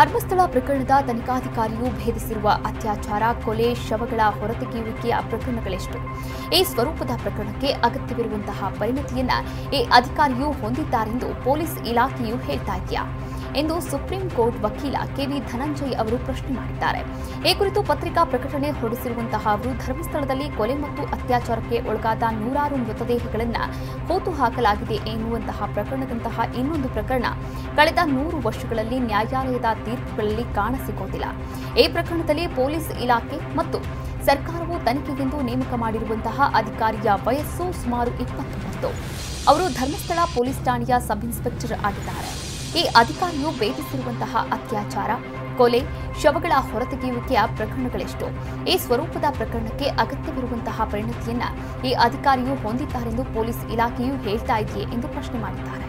ಧರ್ಮಸ್ಥಳ ಪ್ರಕರಣದ ತನಿಖಾಧಿಕಾರಿಯು ಭೇದಿಸಿರುವ ಅತ್ಯಾಚಾರ, ಕೊಲೆ, ಶವಗಳ ಹೊರತೆಗೆಯುವಿಕೆಯ ಪ್ರಕರಣಗಳೆಷ್ಟು? ಈ ಸ್ವರೂಪದ ಪ್ರಕರಣಕ್ಕೆ ಅಗತ್ಯವಿರುವಂತಹ ಪರಿಣತಿಯನ್ನ ಈ ಅಧಿಕಾರಿಯು ಹೊಂದಿದ್ದಾರೆಂದು ಪೊಲೀಸ್ ಇಲಾಖೆಯು ಹೇಳ್ತಾ ಇದೆಯಾ ಎಂದು ಸುಪ್ರೀಂ ಕೋರ್ಟ್ ವಕೀಲ ಕೆವಿ ಧನಂಜಯ್ ಅವರು ಪ್ರಶ್ನೆ ಮಾಡಿದ್ದಾರೆ. ಈ ಕುರಿತು ಪತ್ರಿಕಾ ಪ್ರಕಟಣೆ ಹೊರಡಿಸಿರುವಂತಹ ಅವರು ಧರ್ಮಸ್ಥಳದಲ್ಲಿ ಕೊಲೆ ಮತ್ತು ಅತ್ಯಾಚಾರಕ್ಕೆ ಒಳಗಾದ ನೂರಾರು ಮೃತದೇಹಗಳನ್ನು ಹೂತು ಹಾಕಲಾಗಿದೆ ಎನ್ನುವಂತಹ ಪ್ರಕರಣದಂತಹ ಇನ್ನೊಂದು ಪ್ರಕರಣ ಕಳೆದ 100 ವರ್ಷಗಳಲ್ಲಿ ನ್ಯಾಯಾಲಯದ ತೀರ್ಪುಗಳಲ್ಲಿ ಕಾಣಸಿಗೋದಿಲ್ಲ. ಈ ಪ್ರಕರಣದಲ್ಲಿ ಪೊಲೀಸ್ ಇಲಾಖೆ ಮತ್ತು ಸರ್ಕಾರವು ತನಿಖೆಗೆಂದು ನೇಮಕ ಮಾಡಿರುವಂತಹ ಅಧಿಕಾರಿಯ ವಯಸ್ಸು ಸುಮಾರು 29. ಅವರು ಧರ್ಮಸ್ಥಳ ಪೊಲೀಸ್ ಠಾಣೆಯ ಸಬ್ ಇನ್ಸ್ಪೆಕ್ಟರ್ ಆಗಿದ್ದಾರೆ. ಈ ಅಧಿಕಾರಿಯು ಭೇದಿಸಿರುವಂತಹ ಅತ್ಯಾಚಾರ, ಕೊಲೆ, ಶವಗಳ ಹೊರತೆಗೆಯುವಿಕೆಯ ಪ್ರಕರಣಗಳೆಷ್ಟು? ಈ ಸ್ವರೂಪದ ಪ್ರಕರಣಕ್ಕೆ ಅಗತ್ಯವಿರುವಂತಹ ಪರಿಣತಿಯನ್ನ ಈ ಅಧಿಕಾರಿಯು ಹೊಂದಿದ್ದಾರೆಂದು ಪೊಲೀಸ್ ಇಲಾಖೆಯು ಹೇಳ್ತಾ ಇದೆಯೇ ಎಂದು ಪ್ರಶ್ನೆ ಮಾಡಿದ್ದಾರೆ.